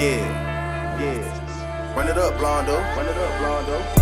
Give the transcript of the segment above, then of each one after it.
Yeah. Run it up, Blondo. Run it up, Blondo.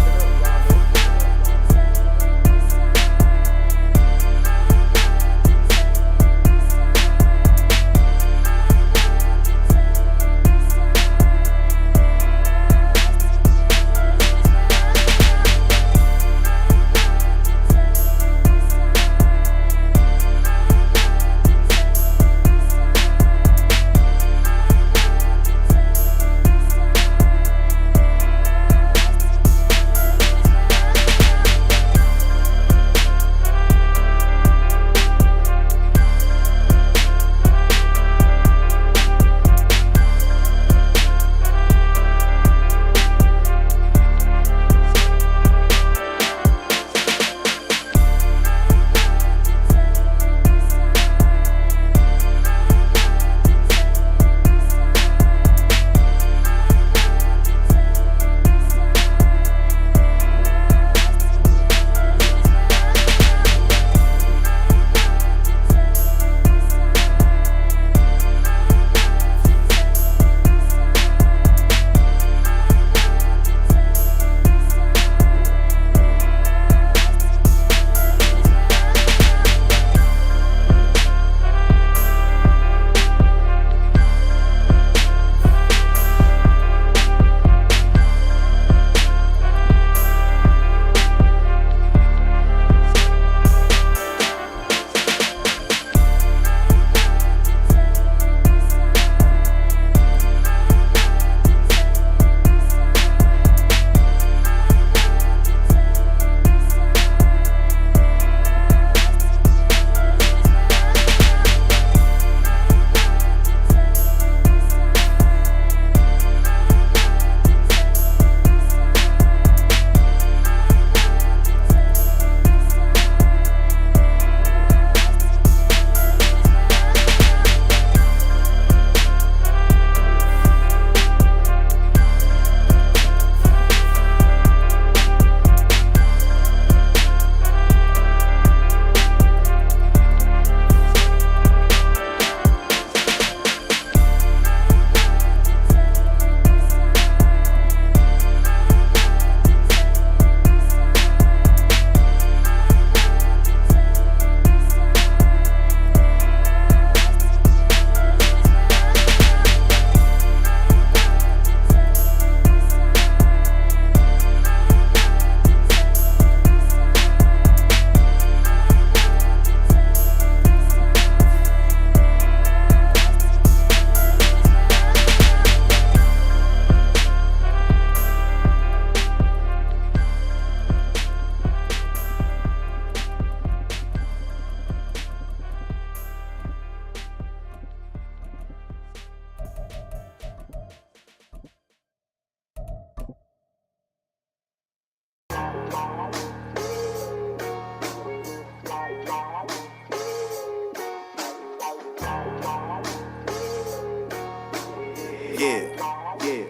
Yeah.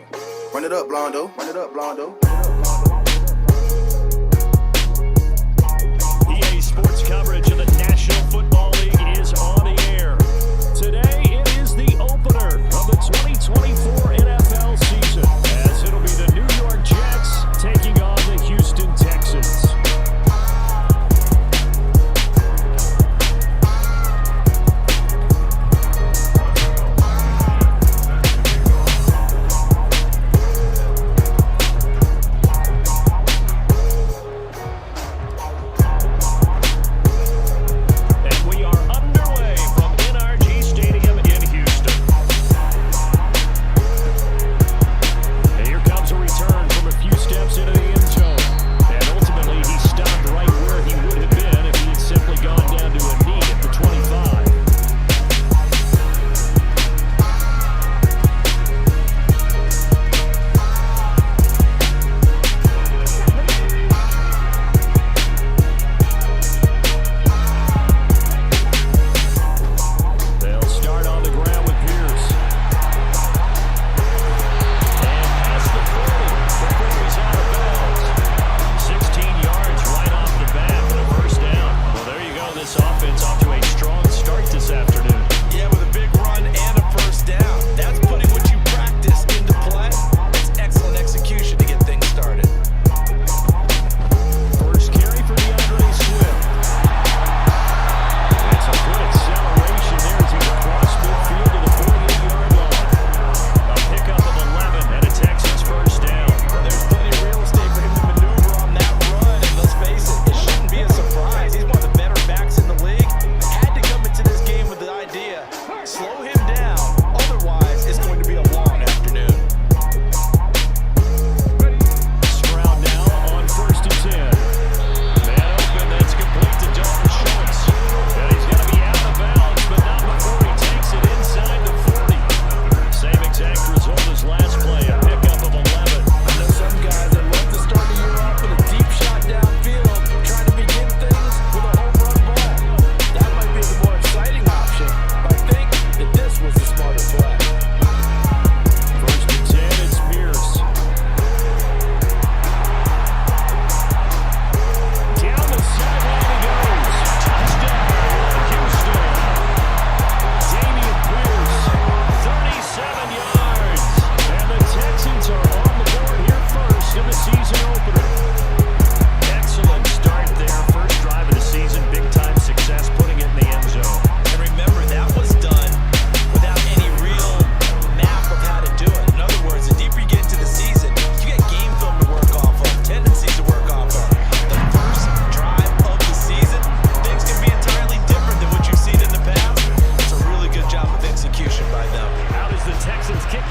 Run it up, Blondo. Run it up, Blondo. EA Sports coverage of the National Football League is on the air. Today it is the opener of the 2024 NFL season, as it'll be the New York Jets taking on the Houston Texans.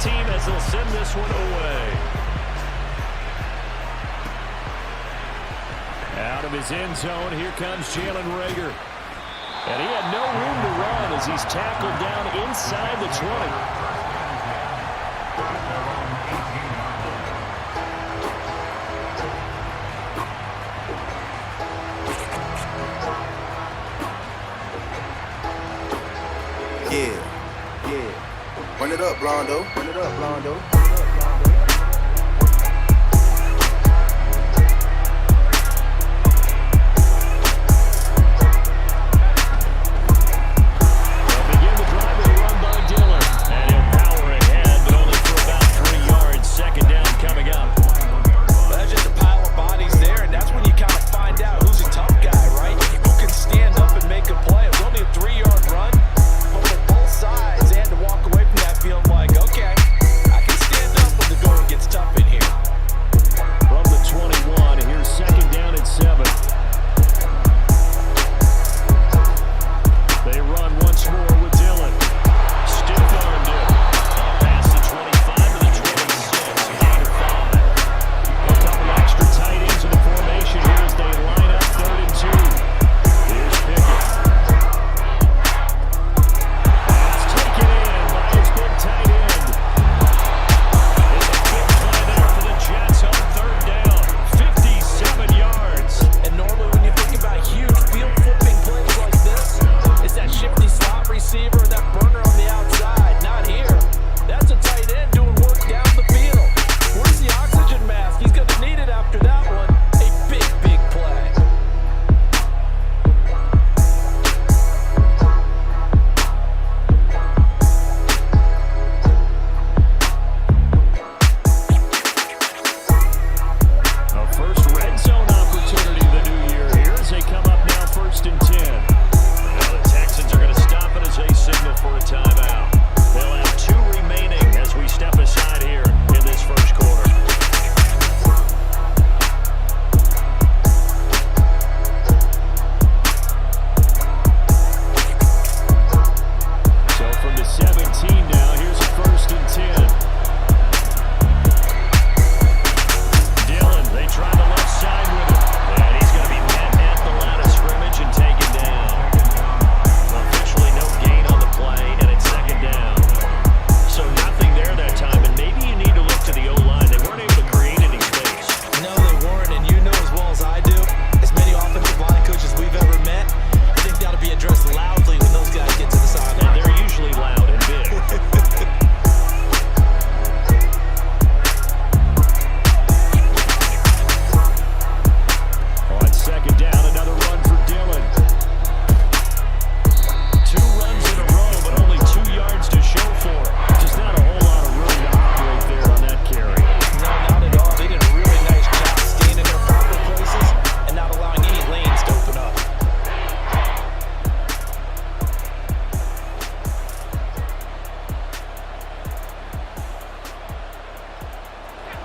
team as they'll send this one away. Out of his end zone, here comes Jalen Reagor. And he had no room to run as he's tackled down inside the 20. Yeah. Run it up, Blondo. Run it up, Blondo.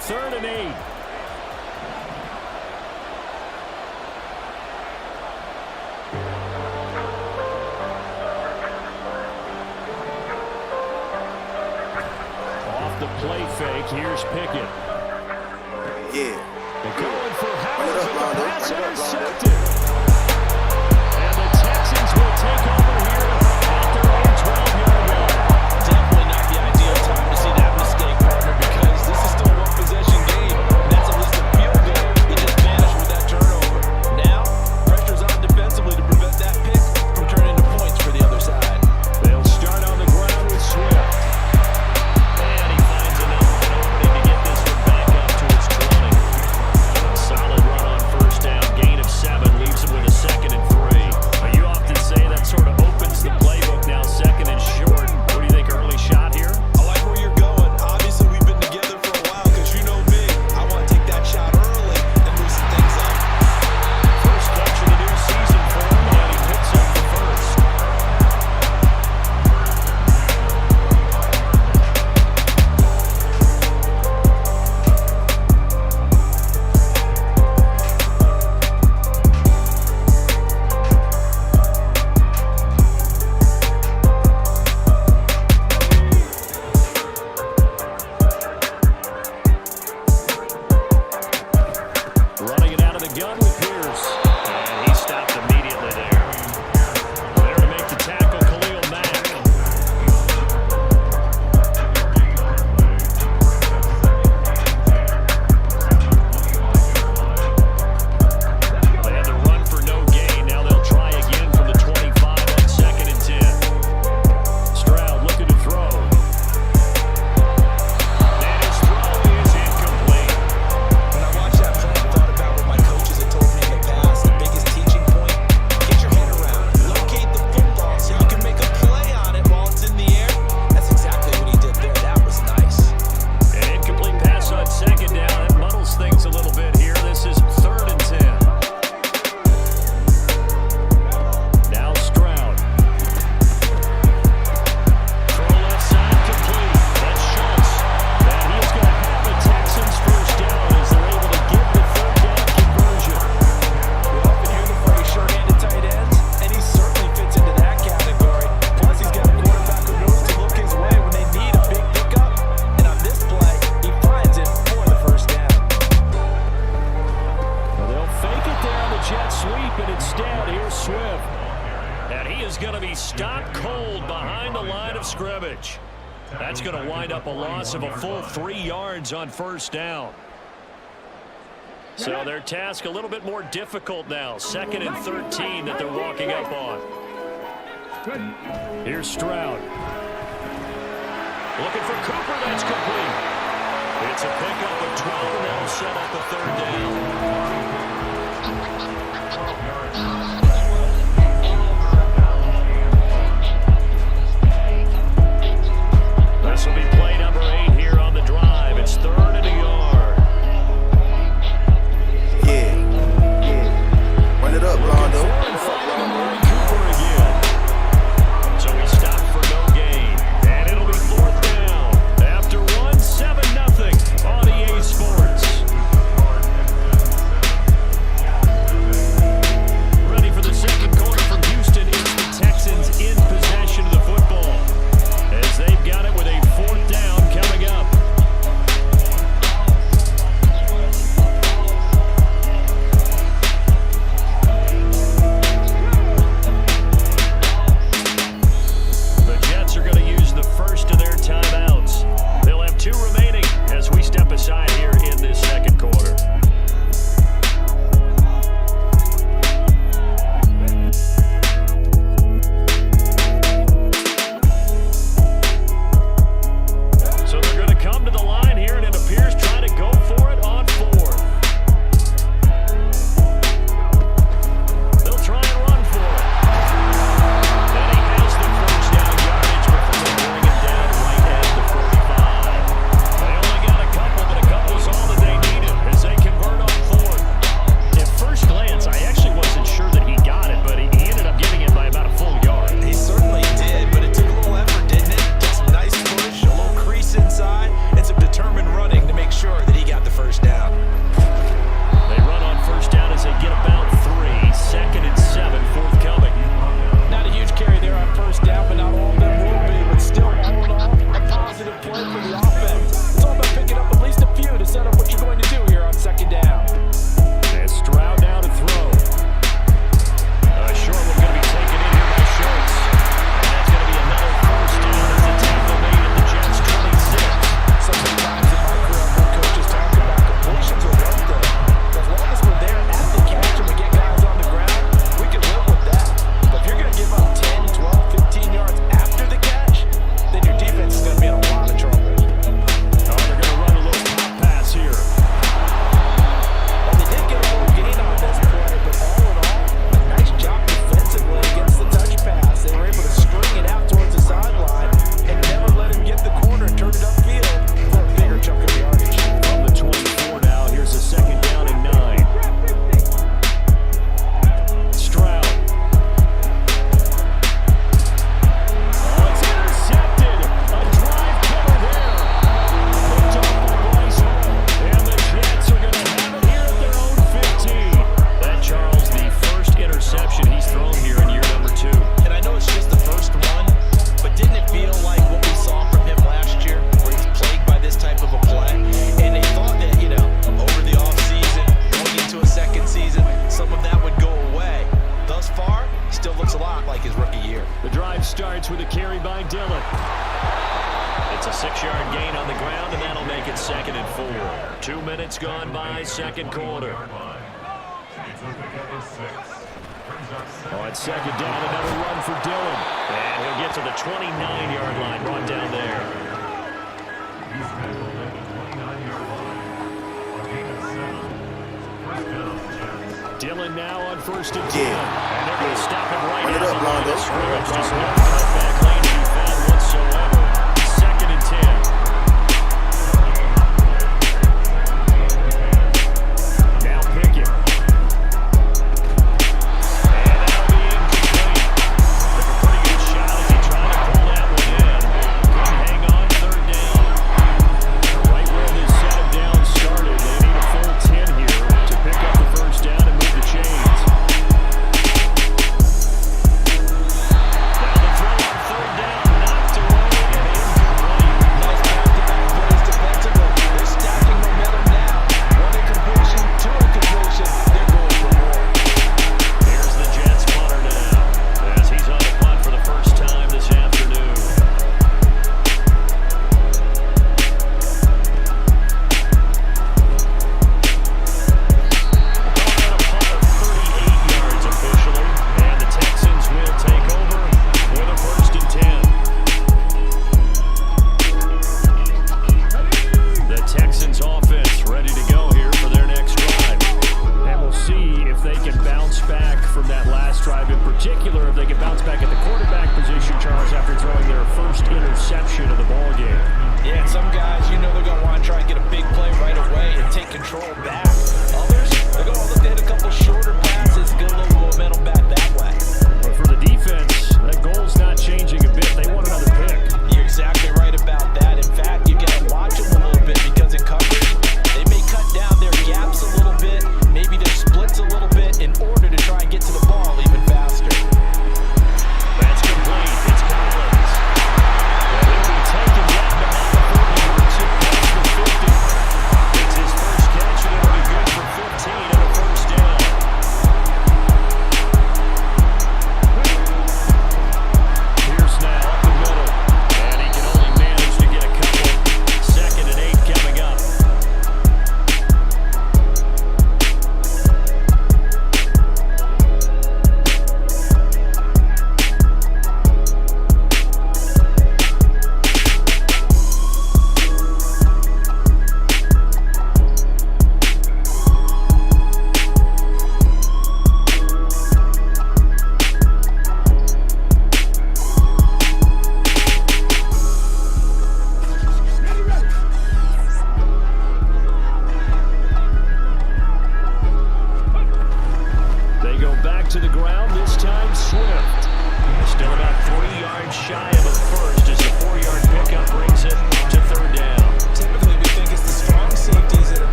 Third and 8. Off the play fake, here's Pickett. Yeah. They're going for Howard, Run it up, but the Blondo. pass Run it up, intercepted. And the Texans will take over here at their own 12-yard line. Definitely not the ideal time to see that mistake, partner, because this is still a one-possession game, and that's at least a field goal. He just vanished with that turnover. Now, pressure's on defensively to prevent that pick from turning into points for the other side. They'll start on the ground with Swift. And he finds an opening to get this one back up to its 20. Solid run on first down, gain of 7, leaves him with a 2nd and 3. You often say that sort of That's going to wind up a loss of a full 3 yards on first down. So their task a little bit more difficult now. 2nd and 13 that they're walking up on. Here's Stroud. Looking for Cooper. That's complete. It's a pickup of 12, and that'll set up a 3rd down. This will be play number 8 here on the drive. It's 3rd and a yard. Yeah. Run it up, Rondo. Cooper again. So he stopped for no gain. And it'll be 4th down. After 7-0 on EA Sports. Ready for the 2nd quarter from Houston. It's the Texans in possession of the football, as they've got it with a 4th down coming up. The Jets are going to use the first of their timeouts. They'll have 2 remaining as we step aside here in this 2nd quarter. So they're going to come to the line here, and it appears trying to go for it on 4th. They'll try and run for it. And he has the first down yardage before they bring it down right at the 45. They only got a couple, but a couple's all that they needed as they convert on 4th. At first glance, I actually wasn't sure that he got it, but he ended up getting it by about a full yard. He certainly did, but it took a little effort, didn't it? Took some nice push, a little crease inside, and some determined running to make sure that he got the first down. They run on first down as they get about 3. 2nd and 7, forthcoming. Not a huge carry there on first down, but not all of them will be. But still, all in all, a positive play for the offense. It's all about picking up at least a few to set up what you're going to do here on 2nd down. And Stroud now to throw. A short one going to be taken in here by Schultz. And that's going to be another first down as the tackle made at the Jets' 26. Sometimes in my career, I've heard coaches talk about completions or run there. As long as we're there at the catch and we get guys on the ground, we can live with that. But if you're going to give up 10, 12, 15 yards after the catch, then your defense is going to be in a lot of trouble. Oh, they're going to run a little pop pass here. Well, they did get a little gain on this play, but all in all, a nice job defensively against the touch pass. They were able to string it out towards the sideline and never let him get the corner and turn it upfield for a bigger chunk of yardage. From the 24 now, here's a 2nd down and 9. Stroud. Oh, it's intercepted. A drive cover there. Picked up by Bryce Hall. And the Jets are going to have it here at their own 15. That, Charles, the first interception he's thrown here in year number 2. And I know it's just the first one, but didn't it feel like what we saw from him last year, where he's plagued by this type of a play? And they thought that, over the offseason, going into a 2nd season, some of that would go away. Thus far, still looks a lot like his rookie year. The drive starts with a carry by Dillon. It's a 6-yard gain on the ground, and that'll make it 2nd and 4. 2 minutes gone by, 2nd quarter. Oh, it's 2nd down, another run for Dillon. And he'll get to the 29-yard line, brought down there. Dillon now on 1st and 10. And they're going to stop him right Run it at up, the line Rondo. of scrimmage. Just no cutback lane to be found whatsoever. 2nd and 10. Now Pickett. And that'll be incomplete. Took a pretty good shot as he tried to pull that one in. Couldn't hang on, 3rd down. Right where this set of downs started, they need a full 10 here to pick up the first down and move the chains. Now the throw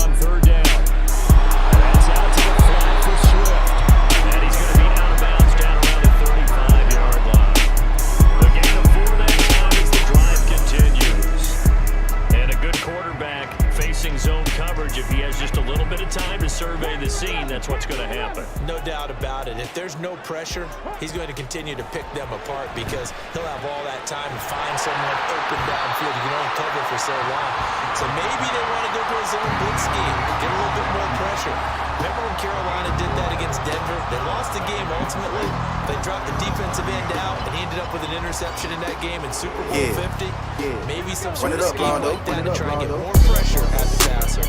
on third down. That's out to the flat for Swift. And he's going to be out of bounds down around the 35-yard line. The gain of 4 that time as the drive continues. And a good quarterback facing zone coverage. If he has just a little bit of time to survey the scene, that's what's going to happen. No doubt about it. If there's no pressure, he's going to continue to pick them apart because he'll have all that time to find someone open downfield. You can only cover for so long. So maybe they want to go to a zone blitz scheme, get a little bit more pressure. Remember when Carolina did that against Denver? They lost the game ultimately. They dropped the defensive end out, and he ended up with an interception in that game in Super Bowl 50. Maybe some sort of scheme like that to try and get more pressure at the passer.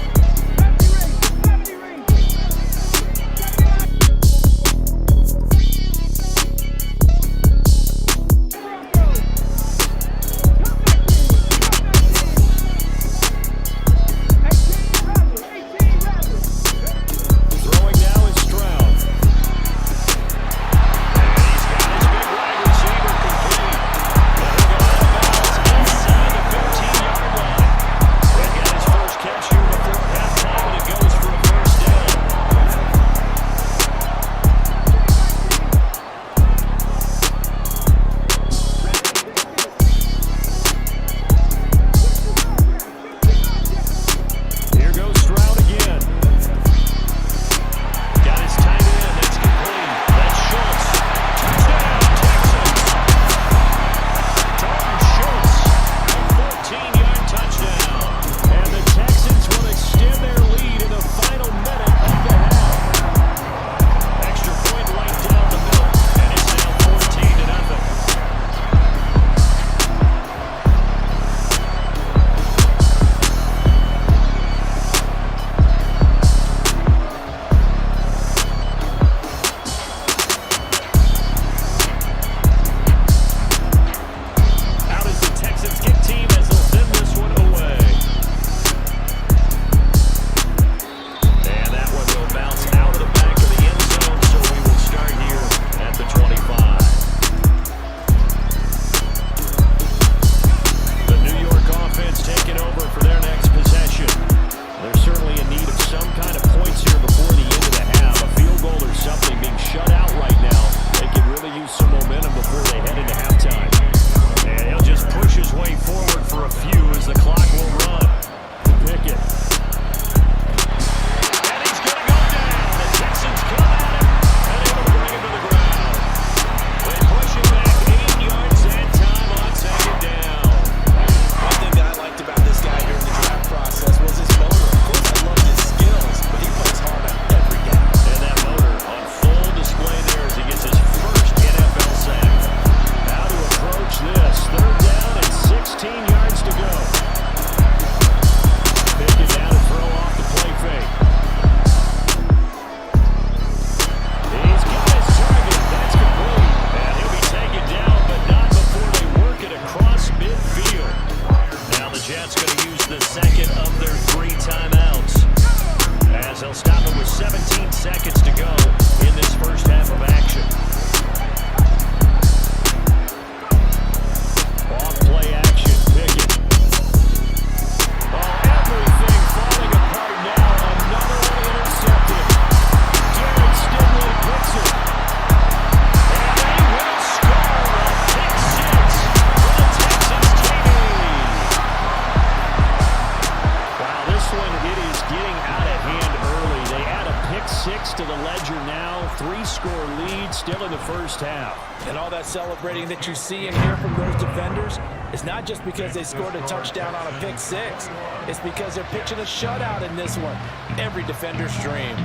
And all that celebrating that you see and hear from those defenders is not just because they scored a touchdown on a pick six. It's because they're pitching a shutout in this one. Every defender's dream.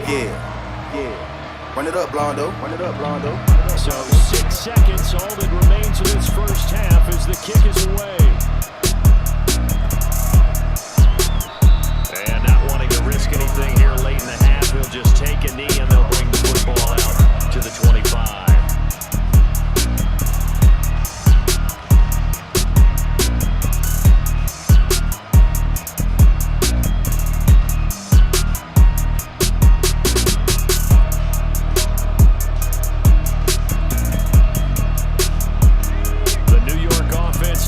Yeah. Run it up, Blondo. Run it up, Blondo. So 6 seconds, all that remains of this first half as the kick is away. And not wanting to risk anything here late in the half, he'll just take a knee and they'll bring the football out to the 25.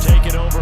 Taken over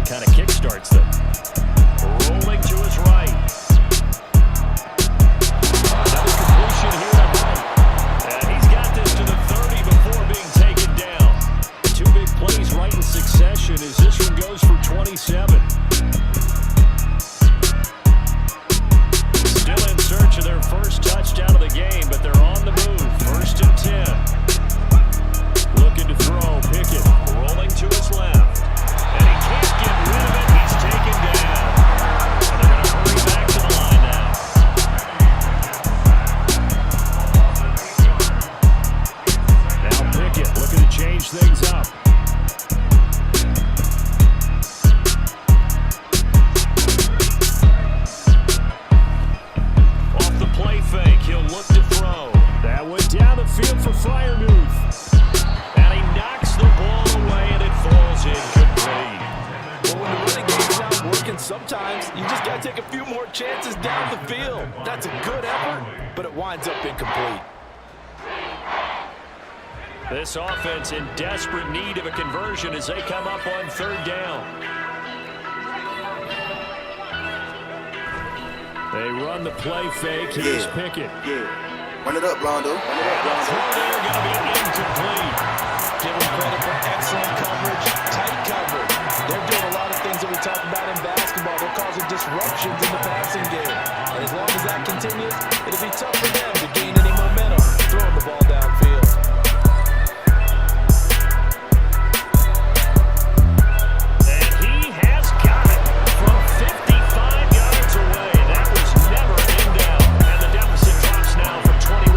that kind of kickstarts them. Rolling to his right. Another completion here to right. And he's got this to the 30 before being taken down. 2 big plays right in succession as this one goes for 27. Still in search of their first touchdown of the game, but they're on the move. 1st and 10. Looking to throw. Pickett rolling to his left. And he can't get rid of it. He's taken down. And they're going to hurry back to the line now. Now Pickett looking to change things up. Off the play fake, he'll look to throw. That went down the field for Freiermuth. And he knocks the ball away and it falls incomplete. Well, when the running game's not working, sometimes you just got to take a few more chances down the field. That's a good effort, but it winds up incomplete. This offense in desperate need of a conversion as they come up on 3rd down. They run the play fake. Here's Pickett. Run it up, Blondo. Run it up, Blondo. They're going to be incomplete. Give them credit for excellent coverage, tight coverage. They're doing a lot of things that we talk about in basketball. They're causing disruptions in the passing game. And as long as that continues, it'll be tough for them to gain any momentum throwing the ball downfield. And he has got it from 55 yards away. That was never in doubt. And the deficit drops now from 21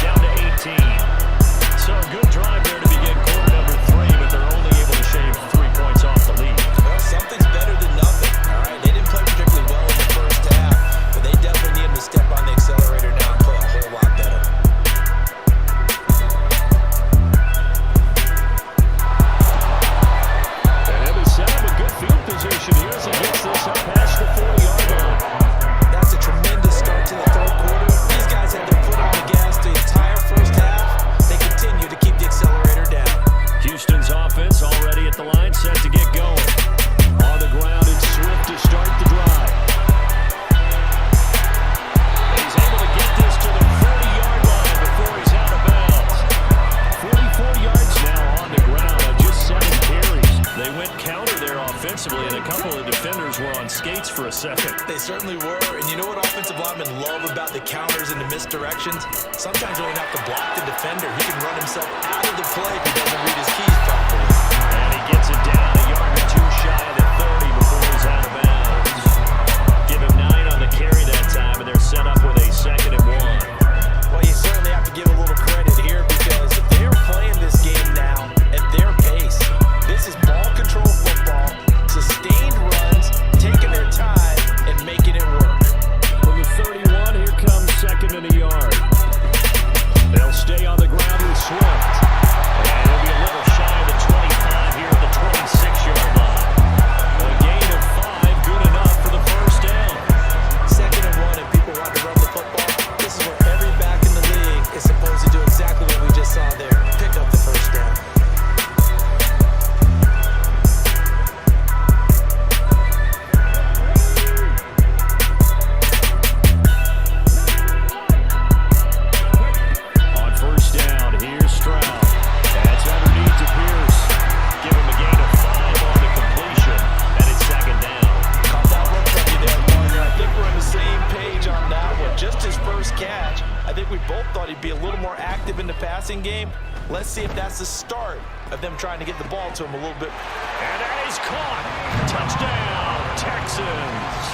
down to 18. So a good drive there to begin quarter number 3, but they're only able to shave 3 points off the lead. Well, something's better than nothing. All right, they didn't play particularly well in the first half, but they definitely need them to step on the accelerator now and play a whole lot better. And Evans set up a good field position here as he gets this up past the 40-yard line. That's a tremendous start to the 3rd quarter. These guys had their foot on the gas the entire first half. They continue to keep the accelerator down. Houston's offense already at the line, set to get going. On the ground, it's Swift to start the drive. He's able to get this to the 40-yard line before he's out of bounds. 44 yards now on the ground on just 7 carries. They went counter there offensively, and a couple of defenders were on skates for a second. They certainly were, and you know what offensive linemen love about the counters and the misdirections? Sometimes you don't have to block the defender. He can run himself out of the play if he doesn't read his keys properly. And he gets it down a yard or 2 shy of the 30 before he's out of bounds. Give him 9 on the carry that time, and they're set up with a 2nd and 1. Well, you certainly have to give a little credit here because they're playing this game now at their pace. This is ball control football, sustained runs, taking their time, and making it work. From the 31, here comes 2nd and a yard. They'll stay on the ground with Swift. And it'll be a little shy of the 25 here at the 26-yard line. A gain of 5, good enough for the first down. 2nd and 1, and people want to run the football. This is where every back in the league is supposed to do exactly what we just saw there. Pick up the first down. On 1st down, here's Stroud. That's underneath to Pierce. Give him a gain of 5 on the completion, and it's 2nd down. Caught that one from you there, partner. I think we're on the same page on that one. Just his first catch. I think we both thought he'd be a little more active in the passing game. Let's see if that's the start of them trying to get the ball to him a little bit. And that is caught. Touchdown, Texans.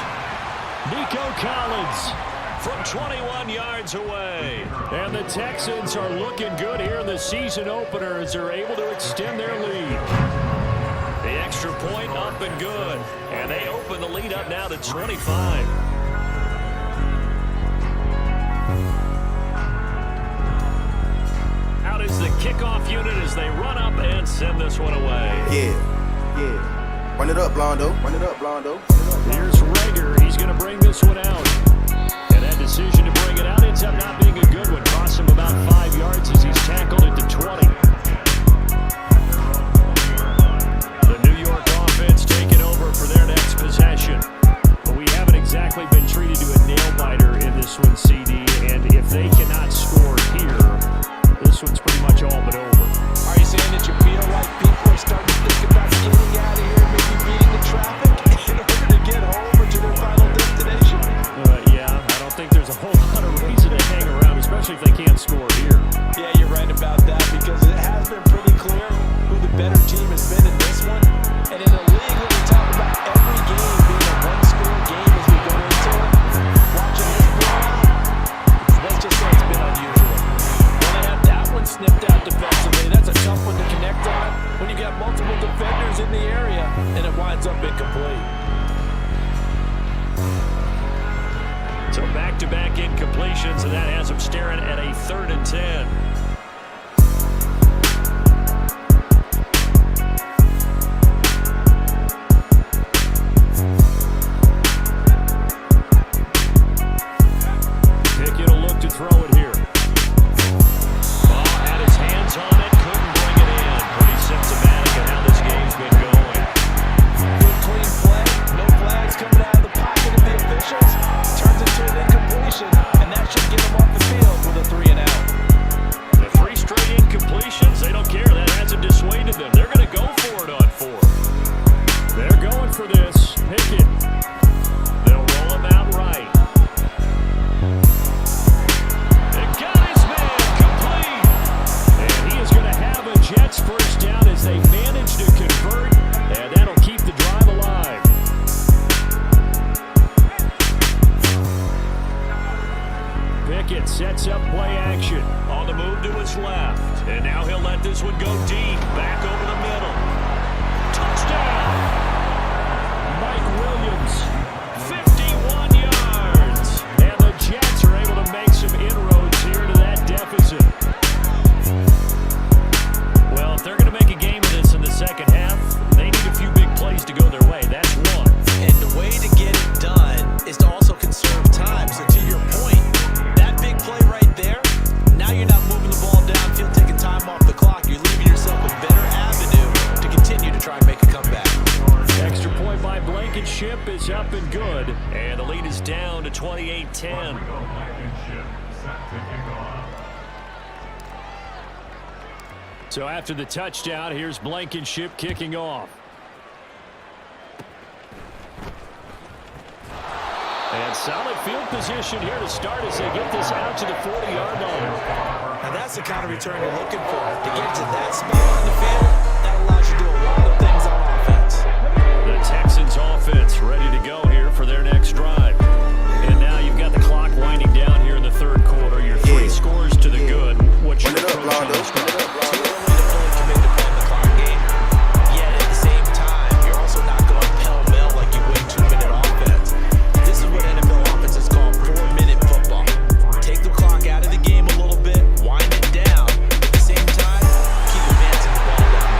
Nico Collins from 21 yards away. And the Texans are looking good here in the season opener as they're able to extend their lead. The extra point up and good. And they open the lead up now to 25. Out is the kickoff unit as they run up and send this one away. Yeah. Run it up, Blondo. Run it up, Blondo. Here's Rager. He's going to bring this one out. And that decision to bring it out ends up not being a good one. Cost him about 5 yards as he's tackled it to 20. The New York offense taking over winds up incomplete. So back-to-back incompletions, and that has him staring at a 3rd and 10. Pickett will look to throw it here. Oh, had his hands on it, couldn't bring it in. Pretty symptomatic of how this game's been going. Good clean play, no flags coming out of the pocket of the officials. Turns into an incompletion, and that should get him off the field with a 3 and out. The 3 straight incompletions, they don't care. That hasn't dissuaded them. They're going to go for it on 4. They're going for this. Pickett. They'll roll him out right. And got his man complete. And he is going to have a Jets first down as they manage to convert. And that'll keep the drive alive. Pickett sets up play action. On the move to his left. And now he'll let this one go deep. Back over the middle. Touchdown! Mike Williams, 51 yards. And the Jets are able to make some inroads here to that deficit. Well, if they're going to make a game of this in the second half, they need a few big plays to go their way. That's one. And the way to get it done is to also conserve time. So to your point, that big play right there, now you're not moving the ball downfield, taking time off the clock. You're leaving yourself a better avenue to continue to try and make a comeback. Extra point by Blankenship is up and good. And the lead is down to 28-10. So after the touchdown, here's Blankenship kicking off. And solid field position here to start as they get this out to the 40-yard line. Now that's the kind of return you're looking for. To get to that spot on the field, that allows you to do a lot of things on offense. The Texans offense ready to go here for their next drive. And now you've got the clock winding down here in the 3rd quarter. Your 3 scores to the good. What's your approach on this one? Out of the game a little bit, wind it down. At the same time, keep advancing the ball down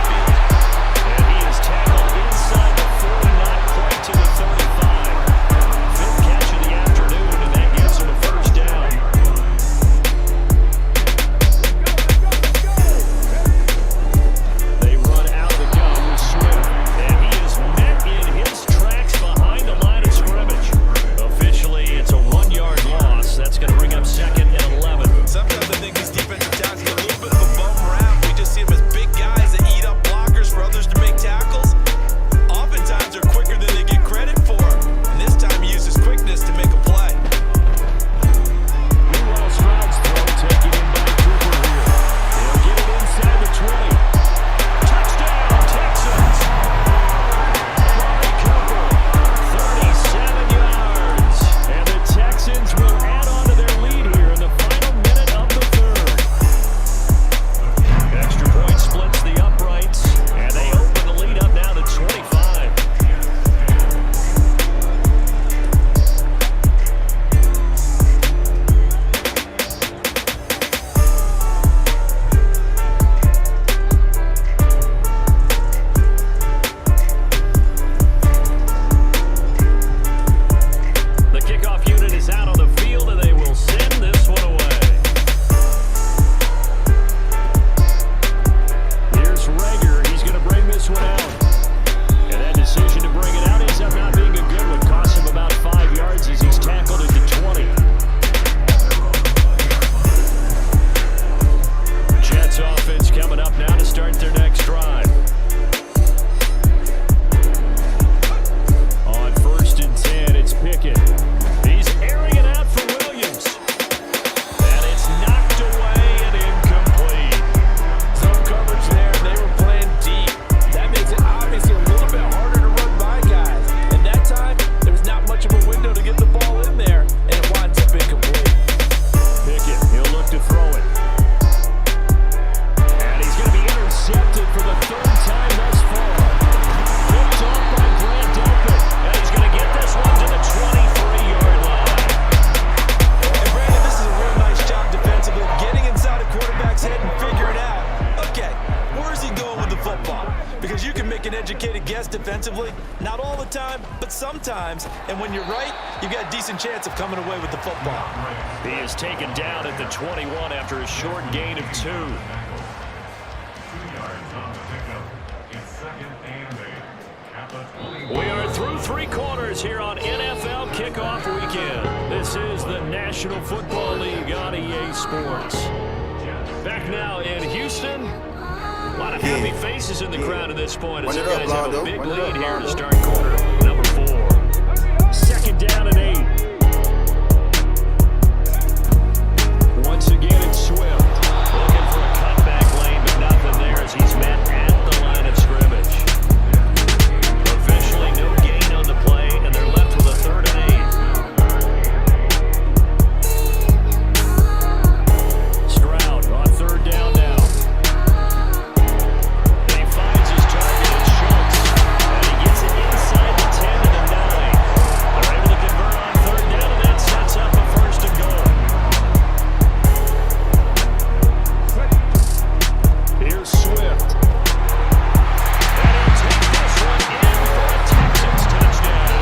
all the time, but sometimes. And when you're right, you've got a decent chance of coming away with the football. He is taken down at the 21 after a short gain of 2. We are through 3 quarters here on NFL Kickoff Weekend. This is the National Football League on EA Sports. Back now in Houston. A lot of happy faces in the crowd at this point as the guys have a big lead here to start quarter number 4. Second down and 8. Once again, it's Swift. Looking for a cutback lane, but nothing there as he's met at the line of scrimmage. Officially no gain on the play, and they're left with a 3rd and 8. Stroud on 3rd down now. He finds his target at Schultz, and he gets it inside the 10 to the 9. They're able to convert on 3rd down, and that sets up a 1st and goal. Here's Swift. And he'll take this one in for a Texans touchdown.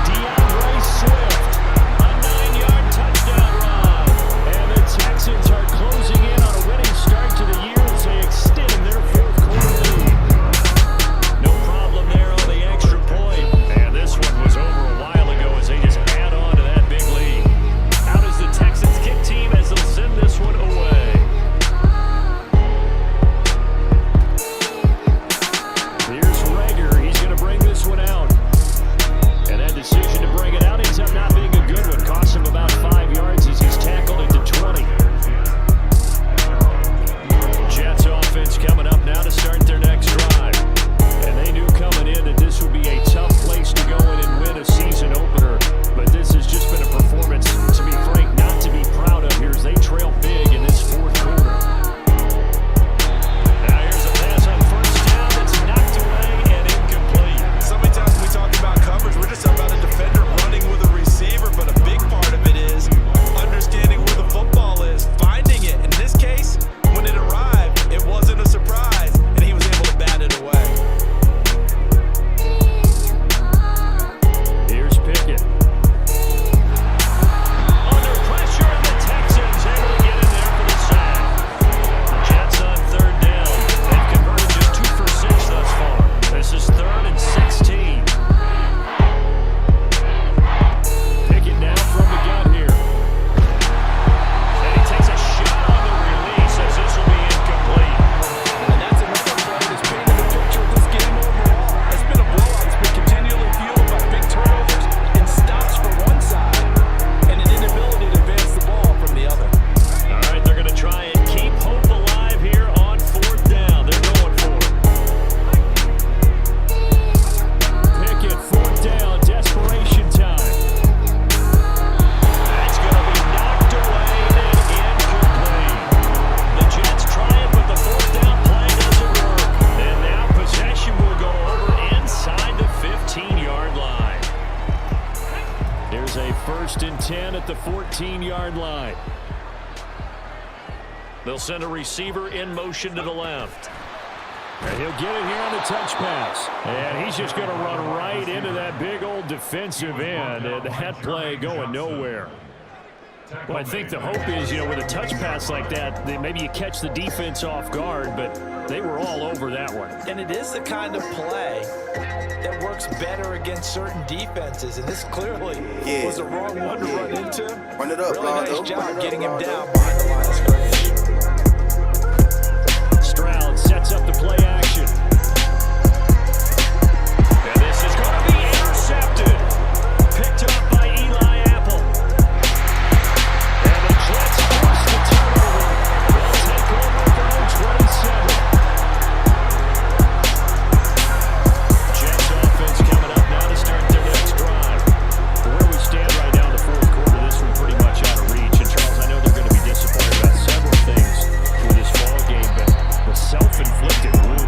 DeAndre Swift, a 9-yard touchdown run. And the Texans are closing in on a winning start to the year as they extend their 4th quarter lead. No problem there on the extra point. And this one was over a while ago as they just add on to that big lead. Out is the Texans kick team as they'll send this one away. Here's Rager. He's going to bring this one out. And that decision to bring it out ends up not being a good one. Costs him about 5 yards as he's tackled at the 20. Jets offense coming up now to start their next drive. And they knew coming in that this would be a tough place to go in and win a season opener. But this has just been a performance, to be frank, not to be proud of here as they trail big in this 4th quarter. Now here's a pass on 1st down. It's knocked away and incomplete. So many times we talk about coverage, we're just talking about a defender running with a receiver, but a big part of it is understanding where the football is, finding it. In this case, when it arrived, it wasn't a surprise, and he was able to bat it away. Here's Pickett. Under pressure, and the Texans able to get in there for the sack. Jets on 3rd down. They've converted just 2 for 6 thus far. This is 3rd and 16. Pickett now from the gun here. And he takes a shot on the release as this will be incomplete. And that's another play that's painted the picture of this game overall. It's been a blowout. It's been continually fueled by big turnovers and stops for one side and an inability to advance the ball from the other. All right, they're going to try and keep hope alive here on 4th down. They're going for it. Pickett, 4th down, desperation time. That's going to be knocked away and incomplete. The Jets try it, but the 4th down play doesn't work. And now possession will go over inside the 15-yard line. Here's a 1st and 10 at the 14-yard line. They'll send a receiver in motion to the left. And he'll get it here on the touch pass. And he's just going to run right into that big old defensive end. And that play going nowhere. Well, I think the hope is, with a touch pass like that, maybe you catch the defense off guard, but they were all over that one. And it is the kind of play that works better against certain defenses. And this clearly was the wrong one to run into. Run it up, really Rondo. nice job Run it up, getting him Rondo. down behind the line of scrimmage. Stroud sets up the play action. And this is going to be intercepted. Picked up by Eli Apple. And the Jets force the turnover. They'll take over their own 27. Jets offense coming up now to start their next drive. Where we stand right now in the 4th quarter, this one pretty much out of reach. And Charles, I know they're going to be disappointed about several things through this ball game, but the self-inflicted wound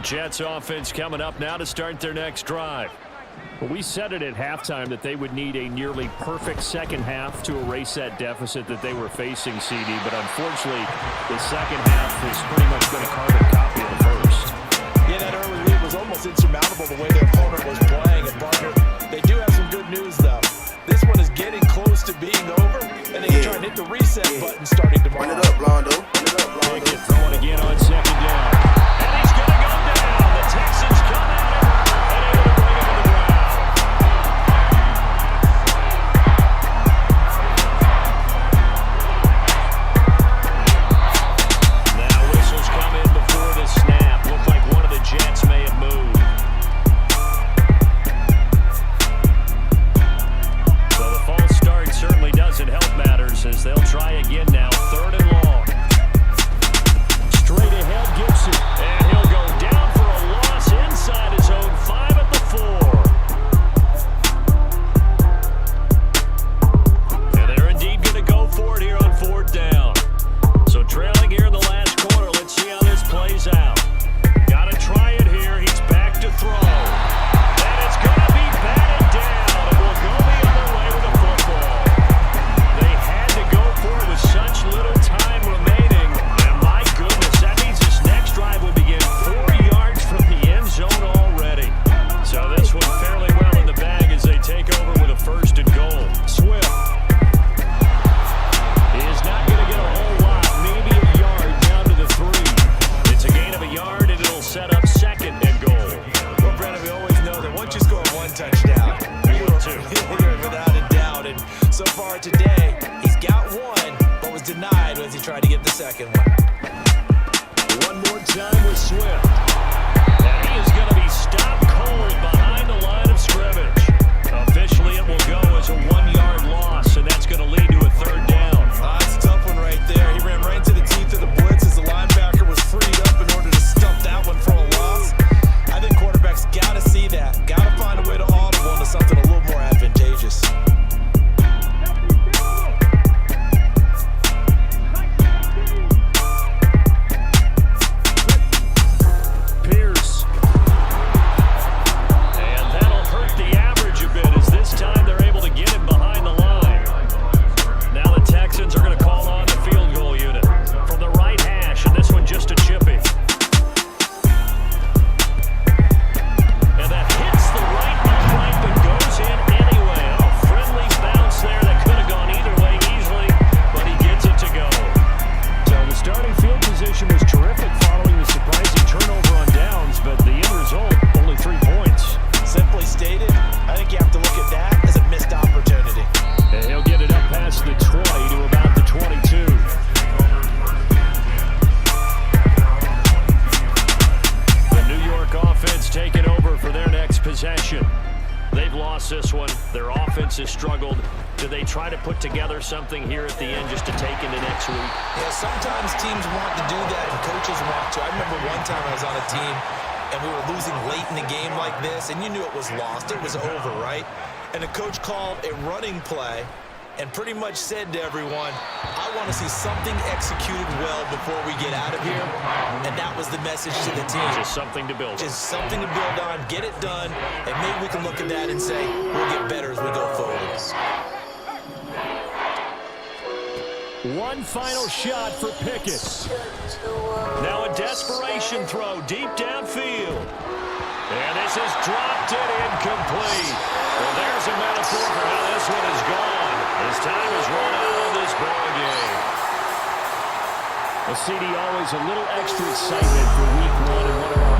Jets offense coming up now to start their next drive. Well, we said it at halftime that they would need a nearly perfect second half to erase that deficit that they were facing, CD. But unfortunately, the second half is pretty much going to carbon copy of the first. Yeah, that early lead was almost insurmountable the way their opponent was playing. And partner, they do have some good news, though. This one is getting close to being over, and they can try and hit the reset button starting tomorrow. Run it up, Blondo. Run it up, Blondo. Pickett throwing again on second down. And he's going to go down. The Texans come at him and able to bring him to the ground. Now whistles come in before the snap. Looked like one of the Jets may have moved. So the false start certainly doesn't help matters as they'll try again now. 3rd and long. Straight ahead, Gibson. And he'll go down for a loss inside his own 5 at the 4. And they're indeed going to go for it here on 4th down. So trailing here in the last quarter. Let's see how this plays out. Got to try it here. He's back to throw. And it's going to be batted down. It will go the other way with the football. They had to go for it with such little time remaining. And my goodness, that means this next drive will begin 4 yards from the end zone already. So this one fairly well in the bag as they take over with a 1st and goal. Swift is not going to get a whole lot, maybe a yard down to the 3. It's a gain of a yard and it'll set up 2nd and goal. Well, Brandon, we always know that once you score 1 touchdown, You're 2. you're without a doubt. And so far today, he's got 1, but was denied as he tried to get the 2nd one. One more time with Swift. And he is going to be stopped cold behind the line of scrimmage. Officially, it will go as a 1-yard loss, and that's going to lead to a 3rd down. That's a tough one right there. He ran right into the teeth of the blitz as the linebacker was freed up in order to stuff that one for a loss. I think quarterbacks got to see that. Got to find a way to audible into something a little more advantageous. Pierce. And that'll hurt the average a bit as this time they're able to get him behind the line. Now the Texans are going to call on the field goal unit from the right hash, and this one just a chippy. And that hits the right upright but goes in anyway. A friendly bounce there that could have gone either way easily, but he gets it to go. So the starting field position was terrific following the surprising turnover on downs, but the end result, only 3 points. Simply stated, I think you have to look at that as a missed opportunity. And he'll get it up past the 20 to about the 22. The New York offense taking over for their next possession. They've lost this one. Their offense has struggled. Do they try to put together something here at the end just to take into next week? Yeah, sometimes teams want to do that and coaches want to. I remember one time I was on a team and we were losing late in the game like this, and you knew it was lost. It was over, right? And the coach called a running play and pretty much said to everyone, I want to see something executed well before we get out of here. And that was the message to the team. Just something to build on. Just something to build on, get it done, and maybe we can look at that and say, we'll get better as we go forward. One final shot for Pickett. Now a desperation throw deep downfield. And this is dropped it incomplete. Well, there's a metaphor for how this one is gone. His time is run out on this ball game. A CD always a little extra excitement for week 1 and one of our